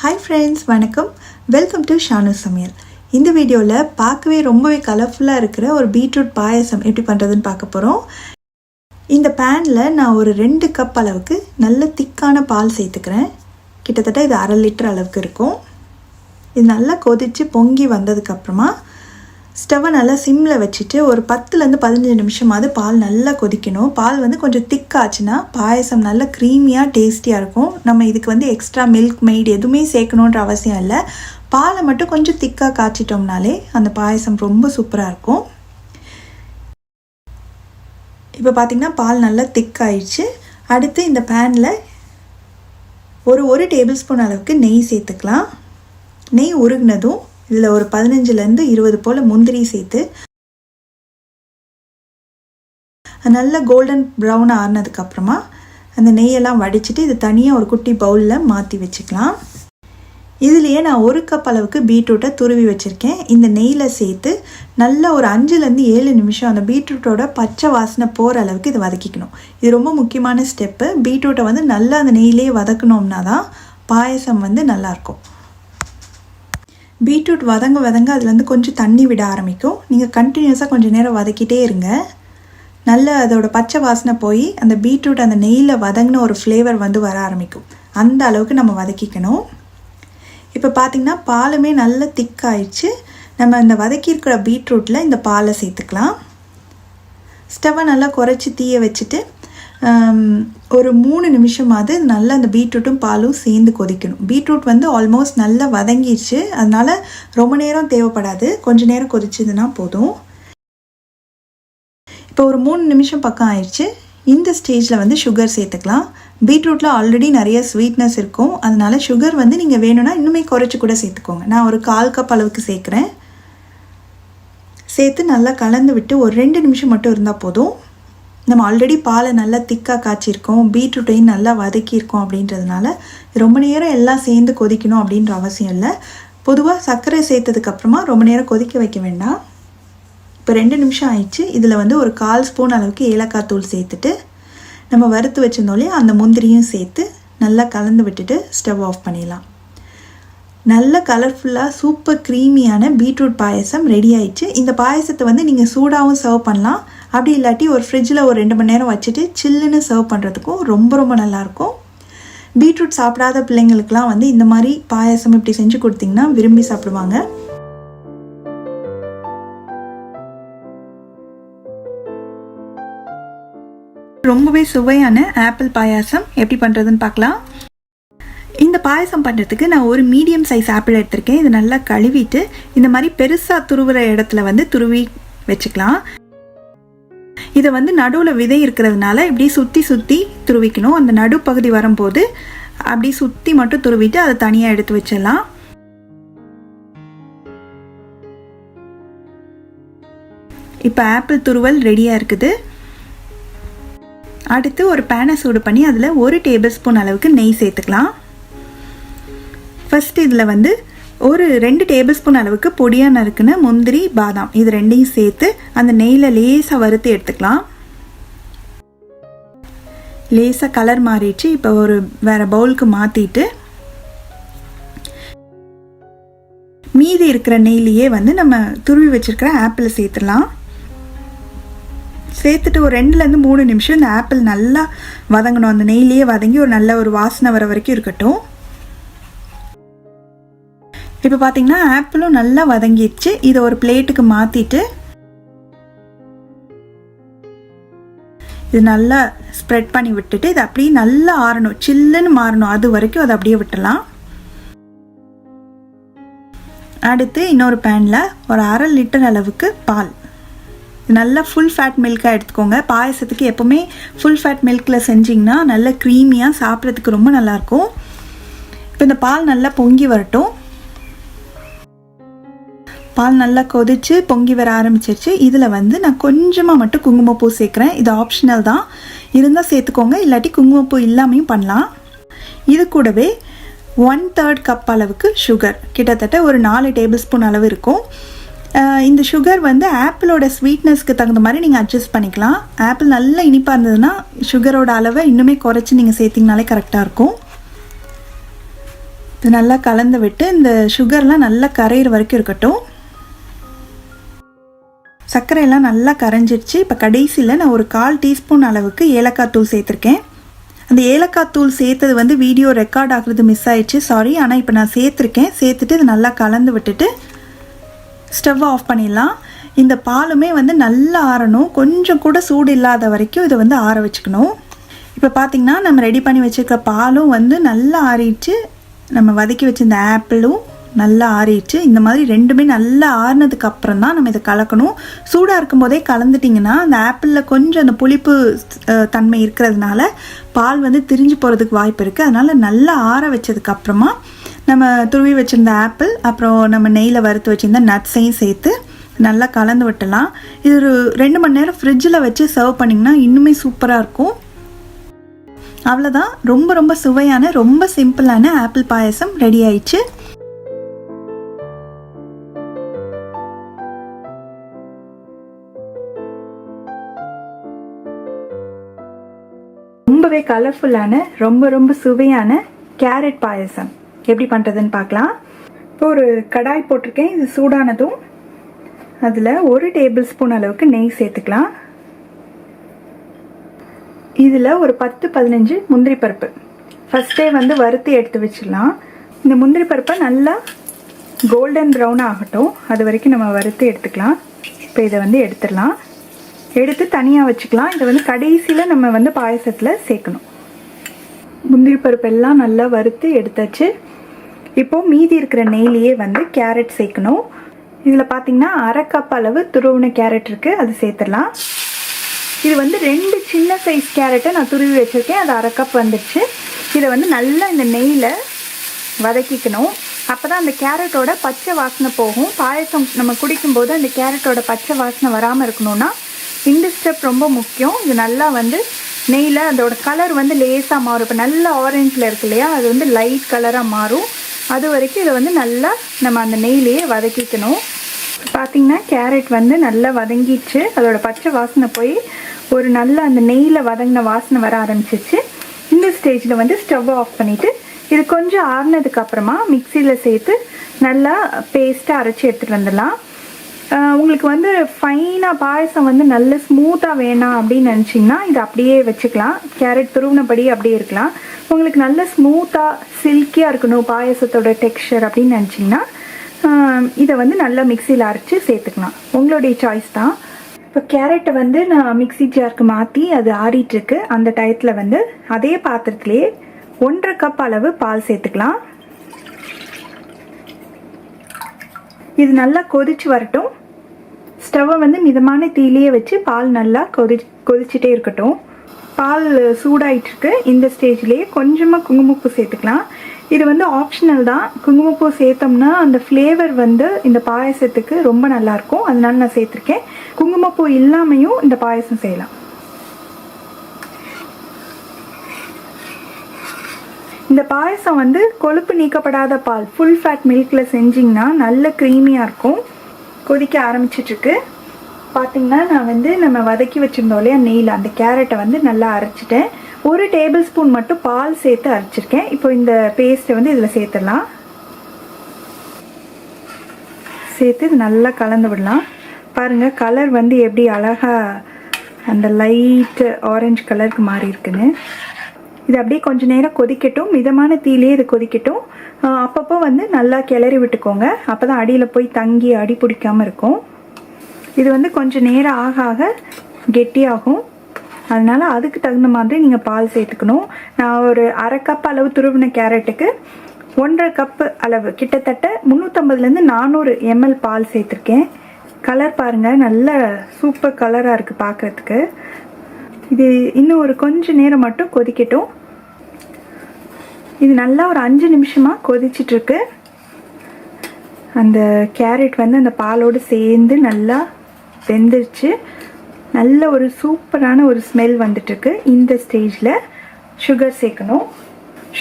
Hi friends, வணக்கம். Welcome to Shanu சமையல். இந்த வீடியோவில் பார்க்கவே ரொம்பவே கலர்ஃபுல்லாக இருக்கிற ஒரு பீட்ரூட் பாயசம் எப்படி பண்ணுறதுன்னு பார்க்க போகிறோம். இந்த பேனில் நான் ஒரு 2 கப் அளவுக்கு நல்ல திக்கான பால் சேர்த்துக்கிறேன். கிட்டத்தட்ட இது 1/2 லிட்டர் அளவுக்கு இருக்கும். இது நல்லா கொதித்து பொங்கி வந்ததுக்கப்புறமா ஸ்டவ்வை நல்லா சிம்மில் வச்சுட்டு ஒரு 10லேருந்து 15 நிமிஷமாவது பால் நல்லா கொதிக்கணும். பால் வந்து கொஞ்சம் திக்காச்சுன்னா பாயசம் நல்லா க்ரீமியாக டேஸ்டியாக இருக்கும். நம்ம இதுக்கு வந்து எக்ஸ்ட்ரா மில்க் மெய்ட் எதுவுமே சேர்க்கணுன்ற அவசியம் இல்லை. பாலை மட்டும் கொஞ்சம் திக்காக காய்ச்சிட்டோம்னாலே அந்த பாயசம் ரொம்ப சூப்பராக இருக்கும். இப்போ பார்த்திங்கன்னா பால் நல்லா திக்காயிடுச்சு. அடுத்து இந்த பேனில் ஒரு டேபிள் ஸ்பூன் அளவுக்கு நெய் சேர்த்துக்கலாம். நெய் உருகினதும் இதில் ஒரு 15லேருந்து 20 போல் முந்திரி சேர்த்து நல்லா கோல்டன் ப்ரௌன் ஆறினதுக்கப்புறமா அந்த நெய்யெல்லாம் வடிச்சிட்டு இது தனியாக ஒரு குட்டி பவுலில் மாற்றி வச்சுக்கலாம். இதுலேயே நான் 1 கப் அளவுக்கு பீட்ரூட்டை துருவி வச்சுருக்கேன். இந்த நெய்யில் சேர்த்து நல்லா ஒரு 5லேருந்து 7 நிமிஷம் அந்த பீட்ரூட்டோட பச்சை வாசனை போகிற அளவுக்கு இதை வதக்கிக்கணும். இது ரொம்ப முக்கியமான ஸ்டெப்பு. பீட்ரூட்டை வந்து நல்லா அந்த நெய்யிலே வதக்கணும்னா தான் பாயசம் வந்து நல்லாயிருக்கும். பீட்ரூட் வதங்க அதுலேருந்து கொஞ்சம் தண்ணி விட ஆரம்பிக்கும். நீங்கள் கண்டினியூஸாக கொஞ்சம் நேரம் வதக்கிட்டே இருங்க. நல்ல அதோட பச்சை வாசனை போய் அந்த பீட்ரூட் அந்த நெய்யில் வதங்கின ஒரு ஃப்ளேவர் வந்து வர ஆரம்பிக்கும். அந்த அளவுக்கு நம்ம வதக்கிக்கணும். இப்போ பார்த்திங்கன்னா பாலுமே நல்ல திக்காயிடுச்சு. நம்ம இந்த வதக்கியிருக்கிற பீட்ரூட்டில் இந்த பாலை சேர்த்துக்கலாம். ஸ்டவ்வை நல்லா குறைச்சி தீய வச்சுட்டு ஒரு 3 நிமிஷமாவது நல்லா அந்த பீட்ரூட்டும் பாலும் சேர்ந்து கொதிக்கணும். பீட்ரூட் வந்து ஆல்மோஸ்ட் நல்லா வதங்கிடுச்சு. அதனால் ரொம்ப நேரம் தேவைப்படாது, கொஞ்சம் நேரம் கொதிச்சதுன்னா போதும். இப்போ ஒரு 3 நிமிஷம் பக்கம் ஆயிடுச்சு. இந்த ஸ்டேஜில் வந்து சுகர் சேர்த்துக்கலாம். பீட்ரூட்டில் ஆல்ரெடி நிறைய ஸ்வீட்னஸ் இருக்கும். அதனால் சுகர் வந்து நீங்கள் வேணும்னா இன்னுமே குறைச்சி கூட சேர்த்துக்கோங்க. நான் ஒரு 1/4 கப் அளவுக்கு சேர்க்குறேன். சேர்த்து நல்லா கலந்து விட்டு ஒரு 2 நிமிஷம் மட்டும் இருந்தால் போதும். நம்ம ஆல்ரெடி பாலை நல்லா திக்காக காய்ச்சிருக்கோம், பீட்ரூட்டையும் நல்லா வதக்கியிருக்கோம். அப்படின்றதுனால ரொம்ப நேரம் எல்லாம் சேர்ந்து கொதிக்கணும் அப்படின்ற அவசியம் இல்லை. பொதுவாக சர்க்கரை சேர்த்ததுக்கப்புறமா ரொம்ப நேரம் கொதிக்க வைக்க வேண்டாம். இப்போ 2 நிமிஷம் ஆயிடுச்சு. இதில் வந்து ஒரு 1/4 ஸ்பூன் அளவுக்கு ஏலக்காய் தூள் சேர்த்துட்டு நம்ம வறுத்து வச்சிருந்தோலே அந்த முந்திரியும் சேர்த்து நல்லா கலந்து விட்டுட்டு ஸ்டவ் ஆஃப் பண்ணிடலாம். நல்ல கலர்ஃபுல்லாக சூப்பர் க்ரீமியான பீட்ரூட் பாயசம் ரெடி ஆயிடுச்சு. இந்த பாயசத்தை வந்து நீங்கள் சூடாகவும் சர்வ் பண்ணலாம். அப்படி இல்லாட்டி ஒரு ஃப்ரிட்ஜில் ஒரு 2 மணி நேரம் வச்சுட்டு சில்லுன்னு சர்வ் பண்ணுறதுக்கும் ரொம்ப நல்லாயிருக்கும். பீட்ரூட் சாப்பிடாத பிள்ளைங்களுக்கெலாம் வந்து இந்த மாதிரி பாயசம் இப்படி செஞ்சு கொடுத்தீங்கன்னா விரும்பி சாப்பிடுவாங்க. ரொம்பவே சுவையான ஆப்பிள் பாயாசம் எப்படி பண்ணுறதுன்னு பார்க்கலாம். இந்த பாயசம் பண்ணுறதுக்கு நான் ஒரு மீடியம் சைஸ் ஆப்பிள் எடுத்திருக்கேன். இது நல்லா கழுவிட்டு இந்த மாதிரி பெருசாக துருவுற இடத்துல வந்து துருவி வச்சுக்கலாம். இதை வந்து நடுவில் விதை இருக்கிறதுனால இப்படி சுற்றி துருவிக்கணும். அந்த நடுப்பகுதி வரும்போது அப்படி சுற்றி மட்டும் துருவிட்டு அதை தனியாக எடுத்து வச்சிடலாம். இப்போ ஆப்பிள் துருவல் ரெடியாக இருக்குது. அடுத்து ஒரு பேனை சூடு பண்ணி அதில் 1 டேபிள் ஸ்பூன் அளவுக்கு நெய் சேர்த்துக்கலாம். ஃபஸ்ட்டு இதில் வந்து ஒரு 2 டேபிள் ஸ்பூன் அளவுக்கு பொடியாக நறுக்குன முந்திரி, பாதாம் இது ரெண்டையும் சேர்த்து அந்த நெய்யில் லேசாக வறுத்து எடுத்துக்கலாம். லேசாக கலர் மாறிடுச்சு. இப்போ ஒரு வேறு பவுலுக்கு மாற்றிட்டு மீதி இருக்கிற நெய்லேயே வந்து நம்ம துருவி வச்சுருக்கிற ஆப்பிளை சேர்த்துடலாம். சேர்த்துட்டு ஒரு 2லேருந்து 3 நிமிஷம் இந்த ஆப்பிள் நல்லா வதங்கணும். அந்த நெய்லேயே வதங்கி ஒரு நல்ல ஒரு வாசனை வர வரைக்கும் இருக்கட்டும். இப்போ பார்த்தீங்கன்னா ஆப்பிளும் நல்லா வதங்கிடுச்சு. இதை ஒரு பிளேட்டுக்கு மாற்றிட்டு இது நல்லா ஸ்ப்ரெட் பண்ணி விட்டுட்டு இது அப்படியே நல்லா ஆறணும், சில்லுன்னு மாறணும். அது வரைக்கும் அதை அப்படியே விட்டுடலாம். அடுத்து இன்னொரு பேனில் ஒரு 1/2 லிட்டர் அளவுக்கு பால், நல்லா ஃபுல் ஃபேட் மில்காக எடுத்துக்கோங்க. பாயசத்துக்கு எப்போவுமே ஃபுல் ஃபேட் மில்கில் செஞ்சிங்கன்னா நல்லா க்ரீமியாக சாப்பிட்றதுக்கு ரொம்ப நல்லாயிருக்கும். இப்போ இந்த பால் நல்லா பொங்கி வரட்டும். பால் நல்லா கொதிச்சு பொங்கி வர ஆரம்பிச்சிருச்சு. இதில் வந்து நான் கொஞ்சமாக மட்டும் குங்குமப்பூ சேர்க்குறேன். இது ஆப்ஷனல் தான், இருந்தால் சேர்த்துக்கோங்க, இல்லாட்டி குங்குமப்பூ இல்லாமையும் பண்ணலாம். இது கூடவே 1/3 கப் அளவுக்கு சுகர், கிட்டத்தட்ட ஒரு 4 டேபிள் ஸ்பூன் அளவு இருக்கும். இந்த சுகர் வந்து ஆப்பிளோட ஸ்வீட்னஸ்க்கு தகுந்த மாதிரி நீங்கள் அட்ஜஸ்ட் பண்ணிக்கலாம். ஆப்பிள் நல்லா இனிப்பாக இருந்ததுன்னா சுகரோட அளவை இன்னுமே குறைச்சி நீங்கள் சேர்த்திங்கனாலே கரெக்டாக இருக்கும். இது நல்லா கலந்து விட்டு இந்த சுகர்லாம் நல்லா கரையிற வரைக்கும் இருக்கட்டும். சர்க்கரையெல்லாம் நல்லா கரைஞ்சிடுச்சு. இப்போ கடைசியில் நான் ஒரு 1/4 டீஸ்பூன் அளவுக்கு ஏலக்காய் தூள் சேர்த்துருக்கேன். அந்த ஏலக்காய் தூள் சேர்த்தது வந்து வீடியோ ரெக்கார்ட் ஆகுறது மிஸ் ஆயிடுச்சு, சாரி. ஆனால் இப்போ நான் சேர்த்துட்டு இது நல்லா கலந்து விட்டுட்டு ஸ்டவ் ஆஃப் பண்ணிடலாம். இந்த பாலுமே வந்து நல்லா ஆறணும், கொஞ்சம் கூட சூடு இல்லாத வரைக்கும் இதை வந்து ஆற வச்சுக்கணும். இப்போ பார்த்திங்கன்னா நம்ம ரெடி பண்ணி வச்சுருக்க பாலும் வந்து நல்லா ஆறிடுச்சு, நம்ம வதக்கி வச்சுருந்த ஆப்பிளும் நல்லா ஆறிடுச்சு. இந்த மாதிரி ரெண்டுமே நல்லா ஆறினதுக்கு அப்புறம் தான் நம்ம இதை கலக்கணும். சூடாக இருக்கும் போதே கலந்துட்டிங்கன்னா அந்த ஆப்பிளில் கொஞ்சம் அந்த புளிப்பு தன்மை இருக்கிறதுனால பால் வந்து திரிஞ்சு போகிறதுக்கு வாய்ப்பு இருக்குது. அதனால் நல்லா ஆற வச்சதுக்கப்புறமா நம்ம துருவி வச்சுருந்த ஆப்பிள் அப்புறம் நம்ம நெய்யில் வறுத்து வச்சுருந்த நட்ஸையும் சேர்த்து நல்லா கலந்து விட்டலாம். இது ஒரு 2 மணி நேரம் ஃப்ரிட்ஜில் வச்சு சர்வ் பண்ணிங்கன்னா இன்னுமே சூப்பராக இருக்கும். அவ்வளோதான், ரொம்ப ரொம்ப சுவையான ரொம்ப சிம்பிளான ஆப்பிள் பாயசம் ரெடி ஆயிடுச்சு. ரொம்பவே கலர்ஃபுல்லான ரொம்ப ரொம்ப சுவையான கேரட் பாயசம் எப்படி பண்ணுறதுன்னு பார்க்கலாம். இப்போ ஒரு கடாய் போட்டிருக்கேன். இது சூடானதும் அதில் 1 டேபிள் ஸ்பூன் அளவுக்கு நெய் சேர்த்துக்கலாம். இதில் ஒரு 10-15 முந்திரி பருப்பு ஃபஸ்ட்டே வந்து வறுத்து எடுத்து வச்சிடலாம். இந்த முந்திரி பருப்பை நல்லா கோல்டன் ப்ரௌன் ஆகட்டும், அது வரைக்கும் நம்ம வறுத்து எடுத்துக்கலாம். இப்போ இதை வந்து எடுத்துடலாம், எடுத்து தனியாக வச்சுக்கலாம். இதை வந்து கடைசியில் நம்ம வந்து பாயசத்தில் சேர்க்கணும். முந்திரி பருப்பு எல்லாம் நல்லா வறுத்து எடுத்தாச்சு. இப்போது மீதி இருக்கிற நெய்லேயே வந்து கேரட் சேர்க்கணும். இதில் பார்த்திங்கன்னா 1/2 கப் அளவு துருவின கேரட் இருக்குது, அது சேர்த்துடலாம். இது வந்து 2 சின்ன சைஸ் கேரட்டை நான் துருவி வச்சுருக்கேன், அது 1/2 கப் வந்துடுச்சு. இதை வந்து நல்லா இந்த நெய்யில் வதக்கிக்கணும். அப்போ தான் அந்த கேரட்டோட பச்சை வாசனை போகும். பாயசம் நம்ம குடிக்கும்போது அந்த கேரட்டோட பச்சை வாசனை வராமல் இருக்கணும்னா இந்த ஸ்டெப் ரொம்ப முக்கியம். இது நல்லா வந்து நெய்யில் அதோட கலர் வந்து லேசாக மாறும். இப்போ நல்ல ஆரஞ்சில் இருக்கு இல்லையா, அது வந்து லைட் கலராக மாறும். அது வரைக்கும் இதை வந்து நல்லா நம்ம அந்த நெய்லேயே வதக்கிக்கணும். பார்த்திங்கன்னா கேரட் வந்து நல்லா வதங்கிடுச்சு, அதோட பச்சை வாசனை போய் ஒரு நல்ல அந்த நெய்யில் வதங்கின வாசனை வர ஆரம்பிச்சிச்சு. இந்த ஸ்டேஜில் வந்து ஸ்டவ் ஆஃப் பண்ணிவிட்டு இது கொஞ்சம் ஆறுனதுக்கு அப்புறமா மிக்சியில் சேர்த்து நல்லா பேஸ்ட்டாக அரைச்சி எடுத்துகிட்டு வந்துடலாம். உங்களுக்கு வந்து ஃபைனாக பாயசம் வந்து நல்ல ஸ்மூத்தாக வேணாம் அப்படின்னு நினச்சிங்கன்னா இது அப்படியே வச்சுக்கலாம். கேரட் துருவினபடி அப்படியே இருக்கலாம். உங்களுக்கு நல்ல ஸ்மூத்தாக சில்கியாக இருக்கணும் பாயசத்தோட டெக்ஸ்சர் அப்படின்னு நினச்சிங்கன்னா இதை வந்து நல்லா மிக்சியில் அரைச்சி சேர்த்துக்கலாம், உங்களுடைய சாய்ஸ் தான். இப்போ கேரட்டை வந்து நான் மிக்சி ஜாருக்கு மாற்றி அது ஆறிட்டுருக்கு. அந்த டயத்தில் வந்து அதே பாத்திரத்துலேயே 1/2 கப் அளவு பால் சேர்த்துக்கலாம். இது நல்லா கொதிச்சு வரட்டும். ஸ்டவ்வை வந்து மிதமான தீயிலேயே வச்சு பால் நல்லா கொதிச்சுட்டே இருக்கட்டும். பால் சூடாயிட்டிருக்கு. இந்த ஸ்டேஜ்லேயே கொஞ்சமாக குங்குமப்பூ சேர்த்துக்கலாம். இது வந்து ஆப்ஷனல் தான். குங்குமப்பூ சேர்த்தோம்னா அந்த ஃப்ளேவர் வந்து இந்த பாயசத்துக்கு ரொம்ப நல்லாயிருக்கும், அதனால நான் சேர்த்துருக்கேன். குங்குமப்பூ இல்லாமையும் இந்த பாயசம் செய்யலாம். இந்த பாயசம் வந்து கொழுப்பு நீக்கப்படாத பால் ஃபுல் ஃபேட் மில்கில் செஞ்சிங்கன்னா நல்ல க்ரீமியாக இருக்கும். கொதிக்க ஆரம்பிச்சிட்ருக்கு. பார்த்திங்கன்னா நான் வந்து நம்ம வதக்கி வச்சுருந்தோம் இல்லையா நெய்யில், அந்த கேரட்டை வந்து நல்லா அரைச்சிட்டேன். 1 டேபிள் ஸ்பூன் மட்டும் பால் சேர்த்து அரைச்சிருக்கேன். இப்போ இந்த பேஸ்ட்டை வந்து இதில் சேர்த்துடலாம். சேர்த்து இது நல்லா கலந்து விடலாம். பாருங்கள் கலர் வந்து எப்படி அழகாக அந்த லைட்டு ஆரஞ்சு கலருக்கு மாறி இருக்குன்னு. இது அப்படியே கொஞ்சம் நேரம் கொதிக்கட்டும், மிதமான தீயிலே இது கொதிக்கட்டும். அப்பப்போ வந்து நல்லா கிளறி விட்டுக்கோங்க, அப்போ தான் அடியில் போய் தங்கி அடி பிடிக்காமல் இருக்கும். இது வந்து கொஞ்சம் நேரம் ஆக ஆக கெட்டியாகும், அதனால் அதுக்கு தகுந்த மாதிரி நீங்கள் பால் சேர்த்துக்கணும். நான் ஒரு 1/2 கப் அளவு துருவின கேரட்டுக்கு 1/2 கப்பு அளவு கிட்டத்தட்ட 350 400 ml பால் சேர்த்துருக்கேன். கலர் பாருங்கள் நல்ல சூப்பர் கலராக இருக்குது பார்க்குறதுக்கு. இது இன்னும் ஒரு கொஞ்சம் நேரம் மட்டும் கொதிக்கட்டும். இது நல்லா ஒரு 5 நிமிஷமாக கொதிச்சிட்ருக்கு. அந்த கேரட் வந்து அந்த பாலோடு சேர்ந்து நல்லா வெந்துருச்சு. நல்ல ஒரு சூப்பரான ஒரு ஸ்மெல் வந்துட்டுருக்கு. இந்த ஸ்டேஜில் சுகர் சேர்க்கணும்.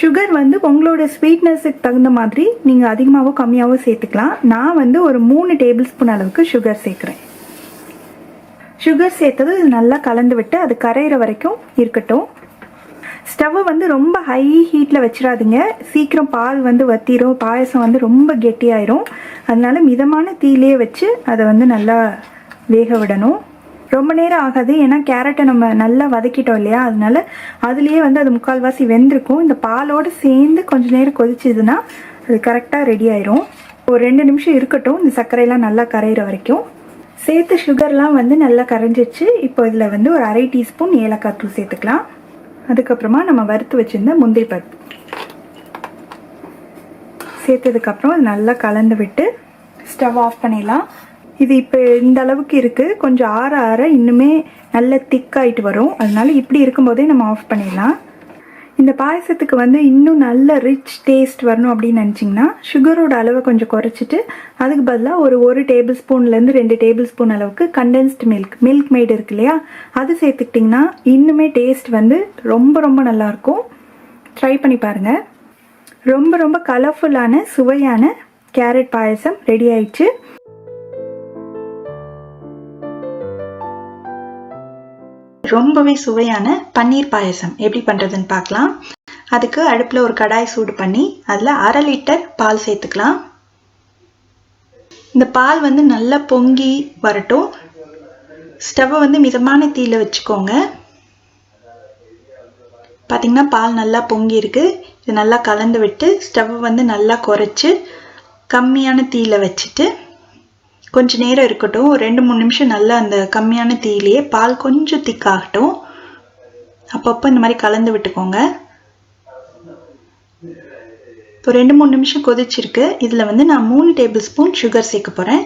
சுகர் வந்து உங்களோட ஸ்வீட்னஸுக்கு தகுந்த மாதிரி நீங்கள் அதிகமாகவோ கம்மியாகவோ சேர்த்துக்கலாம். நான் வந்து ஒரு 3 டேபிள் ஸ்பூன் அளவுக்கு சுகர் சேர்க்குறேன். சுகர் சேர்த்தது இது நல்லா கலந்து விட்டு அது கரையிற வரைக்கும் இருக்கட்டும். ஸ்டவ்வை வந்து ரொம்ப ஹை ஹீட்டில் வச்சிடாதீங்க, சீக்கிரம் பால் வந்து வத்திரும், பாயசம் வந்து ரொம்ப கெட்டியாயிரும். அதனால மிதமான தீயிலே வச்சு அதை வந்து நல்லா வேக விடணும். ரொம்ப நேரம் ஆகாது, ஏன்னா கேரட்டை நம்ம நல்லா வதக்கிட்டோம் இல்லையா, அதனால அதுலேயே வந்து அது முக்கால்வாசி வெந்திருக்கும். இந்த பாலோடு சேர்ந்து கொஞ்சம் நேரம் கொதிச்சுதுன்னா அது கரெக்டாக ரெடி ஆயிரும். ஒரு 2 நிமிஷம் இருக்கட்டும், இந்த சர்க்கரையெல்லாம் நல்லா கரையிற வரைக்கும். சேர்த்து சுகர்லாம் வந்து நல்லா கரைஞ்சிச்சு. இப்போ இதில் வந்து ஒரு 1/2 டீஸ்பூன் ஏலக்காய் தூள் சேர்த்துக்கலாம். அதுக்கப்புறமா நம்ம வறுத்து வச்சுருந்த முந்திரி பருப்பு சேர்த்ததுக்கப்புறம் அது நல்லா கலந்து விட்டு ஸ்டவ் ஆஃப் பண்ணிடலாம். இது இப்போ இந்த அளவுக்கு இருக்குது, கொஞ்சம் ஆற ஆற இன்னுமே நல்ல திக்காயிட்டு வரும். அதனால இப்படி இருக்கும்போதே நம்ம ஆஃப் பண்ணிடலாம். இந்த பாயசத்துக்கு வந்து இன்னும் நல்ல ரிச் டேஸ்ட் வரணும் அப்படின்னு நினச்சிங்கன்னா சுகரோட அளவை கொஞ்சம் குறைச்சிட்டு அதுக்கு பதிலாக ஒரு டேபிள் ஸ்பூன்லேருந்து 2 டேபிள் ஸ்பூன் அளவுக்கு கண்டென்ஸ்டு மில்க் மேட் இருக்கு இல்லையா, அது சேர்த்துக்கிட்டிங்கன்னா இன்னுமே டேஸ்ட் வந்து ரொம்ப ரொம்ப நல்லாயிருக்கும். ட்ரை பண்ணி பாருங்கள். ரொம்ப ரொம்ப கலர்ஃபுல்லான சுவையான கேரட் பாயசம் ரெடி ஆயிடுச்சு. ரொம்பவே சுவையான பன்னீர் பாயசம் எப்படி பண்ணுறதுன்னு பார்க்கலாம். அதுக்கு அடுப்பில் ஒரு கடாய் சூடு பண்ணி அதில் 1/2 லிட்டர் பால் சேர்த்துக்கலாம். இந்த பால் வந்து நல்லா பொங்கி வரட்டும். ஸ்டவ்வை வந்து மிதமான தீயில வச்சுக்கோங்க. பார்த்திங்கன்னா பால் நல்லா பொங்கி இருக்கு. இது நல்லா கலந்து விட்டு ஸ்டவ்வை வந்து நல்லா குறைச்சி கம்மியான தீயில வச்சுட்டு கொஞ்சம் நேரம் இருக்கட்டும். ஒரு 2-3 நிமிஷம் நல்லா அந்த கம்மியான தீயிலேயே பால் கொஞ்சம் திக்காகட்டும். அப்பப்போ இந்த மாதிரி கலந்து விட்டுக்கோங்க. இப்போ 2-3 நிமிஷம் கொதிச்சிருக்கு. இதில் வந்து நான் 3 டேபிள் ஸ்பூன் சுகர் சேர்க்க போகிறேன்.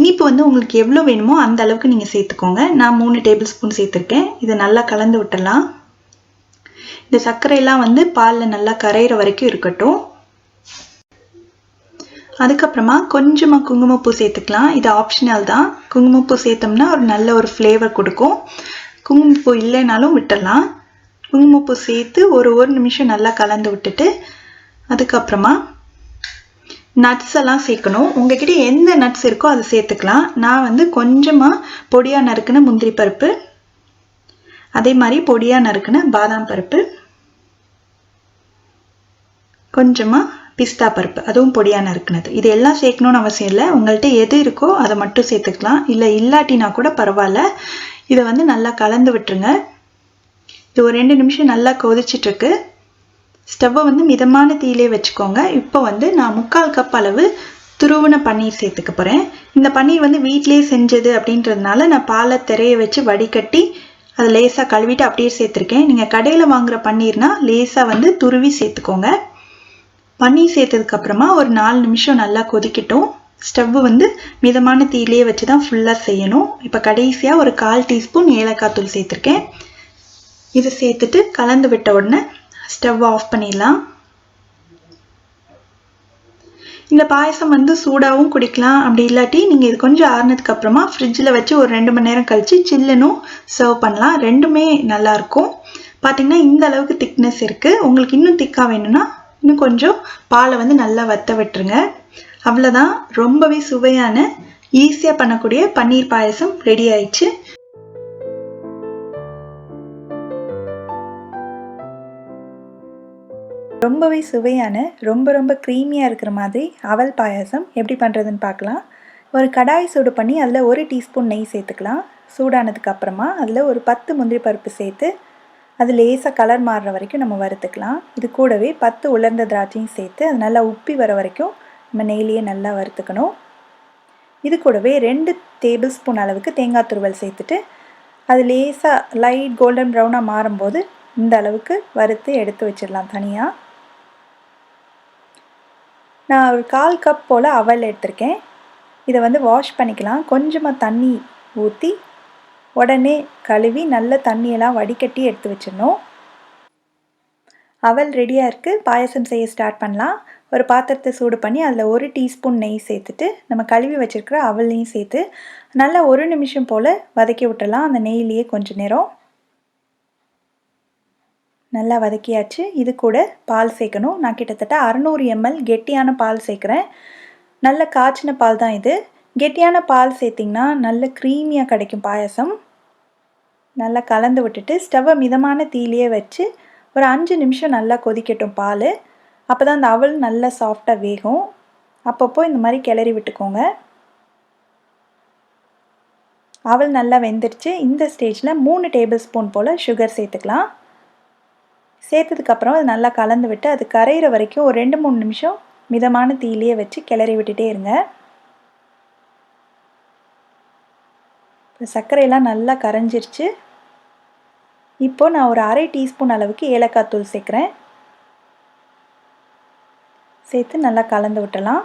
இனிப்பு வந்து உங்களுக்கு எவ்வளோ வேணுமோ அந்த அளவுக்கு நீங்கள் சேர்த்துக்கோங்க. நான் 3 டேபிள் ஸ்பூன் சேர்த்துருக்கேன். இதை நல்லா கலந்து விட்டுடலாம். இந்த சர்க்கரையெல்லாம் வந்து பாலில் நல்லா கரையிற வரைக்கும் இருக்கட்டும். அதுக்கப்புறமா கொஞ்சமாக குங்குமப்பூ சேர்த்துக்கலாம். இது ஆப்ஷனல் தான். குங்குமப்பூ சேர்த்தோம்னா ஒரு நல்ல ஒரு ஃப்ளேவர் கொடுக்கும். குங்குமப்பூ இல்லைனாலும் விட்டுடலாம். குங்குமப்பூ சேர்த்து ஒரு நிமிஷம் நல்லா கலந்து விட்டுட்டு அதுக்கப்புறமா நட்ஸ் எல்லாம் சேர்க்கணும். உங்ககிட்ட எந்த நட்ஸ் இருக்கோ அதை சேர்த்துக்கலாம். நான் வந்து கொஞ்சமாக பொடியாக நறுக்குன முந்திரி பருப்பு, அதே மாதிரி பொடியாக நறுக்குன பாதாம் பருப்பு, கொஞ்சமாக பிஸ்தா பருப்பு, அதுவும் பொடியாக நறுக்குனது, இது எல்லாம் சேர்க்கணும்னு அவசியம் இல்லை. உங்கள்கிட்ட எது இருக்கோ அதை மட்டும் சேர்த்துக்கலாம். இல்லை இல்லாட்டினா கூட பரவாயில்ல. இதை வந்து நல்லா கலந்து விட்டுருங்க. இது ஒரு 2 நிமிஷம் நல்லா கொதிச்சிட்ருக்கு. ஸ்டவ்வை வந்து மிதமான தீயிலே வச்சுக்கோங்க. இப்போ வந்து நான் 3/4 கப் அளவு துருவின பன்னீர் சேர்த்துக்க போகிறேன். இந்த பன்னீர் வந்து வீட்டிலே செஞ்சது அப்படின்றதுனால நான் பாலை திரைய வச்சு வடிகட்டி அதை லேசாக கழுவிட்டு அப்படியே சேர்த்துருக்கேன். நீங்கள் கடையில் வாங்குகிற பன்னீர்னா லேசாக வந்து துருவி சேர்த்துக்கோங்க. பன்னீர் சேர்த்ததுக்கப்புறமா ஒரு 4 நிமிஷம் நல்லா கொதிக்கட்டும். ஸ்டவ் வந்து மிதமான தீயிலே வச்சு தான் ஃபுல்லாக செய்யணும். இப்போ கடைசியாக ஒரு 1/4 டீஸ்பூன் ஏலக்காய் தூள் சேர்த்துருக்கேன். இதை சேர்த்துட்டு கலந்து விட்ட உடனே ஸ்டவ் ஆஃப் பண்ணிடலாம். இந்த பாயசம் வந்து சூடாகவும் குடிக்கலாம். அப்படி இல்லாட்டி நீங்கள் இது கொஞ்சம் ஆறுனதுக்கு அப்புறமா ஃப்ரிட்ஜில் வச்சு ஒரு 2 மணி நேரம் கழித்து சில்லுனும் சர்வ் பண்ணலாம். ரெண்டுமே நல்லாயிருக்கும். பார்த்தீங்கன்னா இந்த அளவுக்கு திக்னஸ் இருக்குது. உங்களுக்கு இன்னும் திக்காக வேணும்னா இன்னும் கொஞ்சம் பாலை வந்து நல்லா வத்த விட்டுருங்க. அவ்வளோதான். ரொம்பவே சுவையான ஈஸியாக பண்ணக்கூடிய பன்னீர் பாயசம் ரெடி ஆயிடுச்சு. ரொம்பவே சுவையான ரொம்ப ரொம்ப க்ரீமியாக இருக்கிற மாதிரி அவல் பாயாசம் எப்படி பண்ணுறதுன்னு பார்க்கலாம். ஒரு கடாய் சூடு பண்ணி அதில் 1 டீஸ்பூன் நெய் சேர்த்துக்கலாம். சூடானதுக்கு அப்புறமா அதில் ஒரு 10 முந்திரி பருப்பு சேர்த்து அது லேசாக கலர் மாறுற வரைக்கும் நம்ம வறுத்துக்கலாம். இது கூடவே 10 உலர்ந்த திராட்சையும் சேர்த்து அது நல்லா உப்பி வர வரைக்கும் நம்ம நெய்லியே நல்லா வறுத்துக்கணும். இது கூடவே 2 டேபிள் ஸ்பூன் அளவுக்கு தேங்காய் துருவல் சேர்த்துட்டு அது லேசாக லைட் கோல்டன் ப்ரௌனாக மாறும்போது இந்த அளவுக்கு வறுத்து எடுத்து வச்சிடலாம் தனியாக. நான் ஒரு 1/4 கப் போல் அவல் எடுத்திருக்கேன். இதை வந்து வாஷ் பண்ணிக்கலாம். கொஞ்சமாக தண்ணி ஊற்றி உடனே கழுவி நல்ல தண்ணியெல்லாம் வடிகட்டி எடுத்து வச்சிடணும். அவல் ரெடியாக இருக்குது. பாயசம் செய்ய ஸ்டார்ட் பண்ணலாம். ஒரு பாத்திரத்தை சூடு பண்ணி அதில் 1 டீஸ்பூன் நெய் சேர்த்துட்டு நம்ம கழுவி வச்சுருக்கிற அவலையும் சேர்த்து நல்லா 1 நிமிஷம் போல் வதக்கி விட்டுடலாம். அந்த நெய்லேயே கொஞ்சம் நேரம் நல்லா வதக்கியாச்சு. இது கூட பால் சேர்க்கணும். நான் கிட்டத்தட்ட 600 ml கெட்டியான பால் சேர்க்குறேன். நல்ல காய்ச்சின பால் தான் இது. கெட்டியான பால் சேர்த்திங்கன்னா நல்ல க்ரீமியாக கிடைக்கும் பாயசம். நல்லா கலந்து விட்டுட்டு ஸ்டவ்வை மிதமான தீயிலே வச்சு ஒரு 5 நிமிஷம் நல்லா கொதிக்கட்டும் பால். அப்போ தான் அந்த அவல் நல்லா சாஃப்டாக வேகும். அப்பப்போ இந்த மாதிரி கிளறி விட்டுக்கோங்க. அவல் நல்லா வெந்துருச்சு. இந்த ஸ்டேஜில் 3 டேபிள் ஸ்பூன் போல் சுகர் சேர்த்துக்கலாம். சேர்த்ததுக்கப்புறம் அது நல்லா கலந்து விட்டு அது கரையிற வரைக்கும் ஒரு 2-3 நிமிஷம் மிதமான தீயிலேயே வச்சு கிளறி விட்டுட்டே இருங்க. சர்க்கரையெல்லாம் நல்லா கரைஞ்சிருச்சு. இப்போது நான் ஒரு 1/2 டீஸ்பூன் அளவுக்கு ஏலக்காய் தூள் சேர்க்குறேன். சேர்த்து நல்லா கலந்து விட்டலாம்.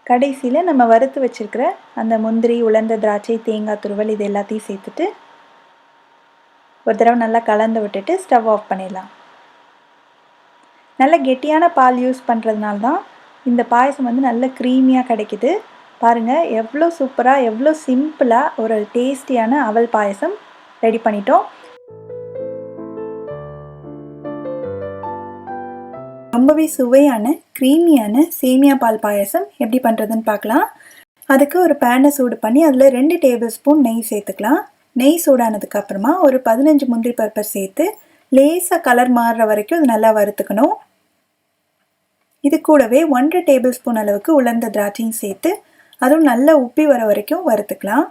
கடைசியில் நம்ம வறுத்து வச்சுருக்கிற அந்த முந்திரி, உலர்ந்த திராட்சை, தேங்காய் துருவல் இது எல்லாத்தையும் சேர்த்துட்டு ஒரு தடவை நல்லா கலந்து விட்டுட்டு ஸ்டவ் ஆஃப் பண்ணிடலாம். நல்ல கெட்டியான பால் யூஸ் பண்ணுறதுனால தான் இந்த பாயசம் வந்து நல்ல க்ரீமியாக கிடைக்குது. பாருங்கள் எவ்வளோ சூப்பராக, எவ்வளோ சிம்பிளாக ஒரு டேஸ்டியான அவல் பாயசம் ரெடி பண்ணிட்டோம். ரொம்பவே சுவையான க்ரீமியான சேமியா பால் பாயசம் எப்படி பண்ணுறதுன்னு பார்க்கலாம். அதுக்கு ஒரு பேனை சூடு பண்ணி அதில் 2 டேபிள் ஸ்பூன் நெய் சேர்த்துக்கலாம். நெய் சூடானதுக்கப்புறமா ஒரு 15 முந்திரி பருப்பை சேர்த்து லேசாக கலர் மாறுற வரைக்கும் அது நல்லா வறுத்துக்கணும். இது கூடவே 1 டேபிள் ஸ்பூன் அளவுக்கு உலர்ந்த திராட்சையும் சேர்த்து அதுவும் நல்லா உப்பி வர வரைக்கும் வறுத்துக்கலாம்.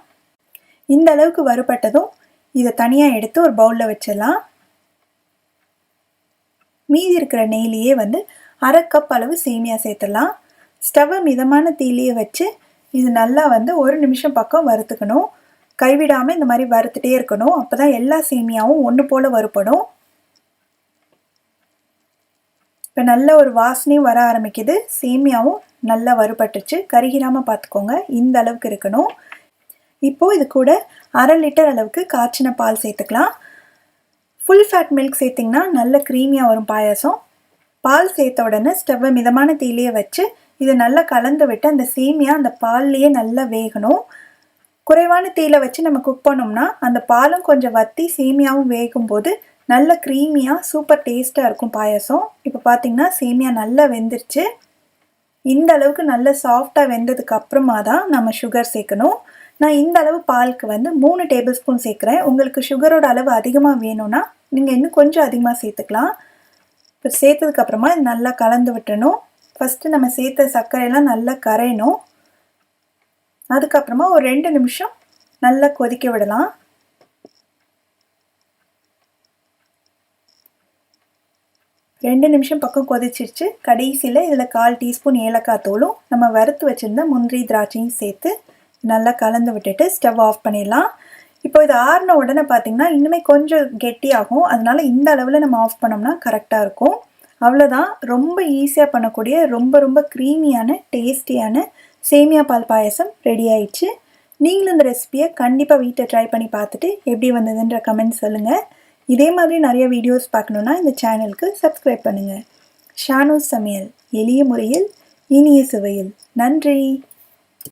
இந்த அளவுக்கு வறுபட்டதும் இதை தனியாக எடுத்து ஒரு பவுலில் வச்சிடலாம். மீதி இருக்கிற நெய்லேயே வந்து 1/2 கப் அளவு சேமியா சேர்த்துடலாம். ஸ்டவ்வை மிதமான தீயிலேயே வச்சு இது நல்லா வந்து 1 நிமிஷம் பக்கம் வறுத்துக்கணும். கைவிடாமல் இந்த மாதிரி வறுத்துட்டே இருக்கணும். அப்போ தான் எல்லா சேமியாவும் ஒன்று போல் வறுப்படும். இப்போ நல்ல ஒரு வாசனையும் வர ஆரம்பிக்குது. சேமியாவும் நல்லா வறுபட்டுச்சு. கருகிராமல் பார்த்துக்கோங்க. இந்த அளவுக்கு இருக்கணும். இப்போது இது கூட 1/2 லிட்டர் அளவுக்கு காய்ச்சின பால் சேர்த்துக்கலாம். ஃபுல் ஃபேட் மில்க் சேர்த்திங்கன்னா நல்ல க்ரீமியாக வரும் பாயாசம். பால் சேர்த்த உடனே ஸ்டவ்வை மிதமான தீயிலேயே வச்சு இதை நல்லா கலந்து விட்டு அந்த சேமியா அந்த பால்லையே நல்லா வேகணும். குறைவான தீயில் வச்சு நம்ம குக் பண்ணோம்னா அந்த பாலும் கொஞ்சம் வற்றி சேமியாவும் வேகும்போது நல்ல க்ரீமியாக சூப்பர் டேஸ்ட்டாக இருக்கும் பாயாசம். இப்போ பார்த்திங்கன்னா சேமியா நல்லா வெந்துருச்சு. இந்த அளவுக்கு நல்ல சாஃப்டாக வெந்ததுக்கு அப்புறமா தான் நம்ம சுகர் சேர்க்கணும். நான் இந்த அளவு பாலுக்கு வந்து 3 டேபிள் ஸ்பூன் சேர்க்குறேன். உங்களுக்கு சுகரோட அளவு அதிகமாக வேணும்னா நீங்கள் இன்னும் கொஞ்சம் அதிகமாக சேர்த்துக்கலாம். இப்போ சேர்த்ததுக்கப்புறமா இது நல்லா கலந்து விட்டணும். ஃபஸ்ட்டு நம்ம சேர்த்த சர்க்கரையெல்லாம் நல்லா கரையணும். அதுக்கப்புறமா ஒரு 2 நிமிஷம் நல்லா கொதிக்க விடலாம். ரெண்டு நிமிஷம் பக்கம் கொதிச்சிருச்சு. கடைசியில் இதில் 1/4 டீஸ்பூன் ஏலக்காய் தூளும் நம்ம வறுத்து வச்சுருந்த முந்திரி திராட்சையும் சேர்த்து நல்லா கலந்து விட்டுட்டு ஸ்டவ் ஆஃப் பண்ணிடலாம். இப்போ இது ஆறின உடனே பார்த்திங்கன்னா இன்னுமே கொஞ்சம் கெட்டியாகும். அதனால் இந்த அளவில் நம்ம ஆஃப் பண்ணோம்னா கரெக்டாக இருக்கும். அவ்வளோதான். ரொம்ப ஈஸியாக பண்ணக்கூடிய ரொம்ப க்ரீமியான டேஸ்டியான சேமியா பால் பாயசம் ரெடி ஆயிடுச்சு. நீங்களும் இந்த ரெசிபியை கண்டிப்பாக வீட்டில் ட்ரை பண்ணி பார்த்துட்டு எப்படி வந்ததுன்ற கமெண்ட் சொல்லுங்கள். இதே மாதிரி நிறைய வீடியோஸ் பார்க்கணுன்னா இந்த சேனலுக்கு சப்ஸ்கிரைப் பண்ணுங்கள். ஷானு சமையல், எளிய முறையில் இனிய சுவையில். நன்றி.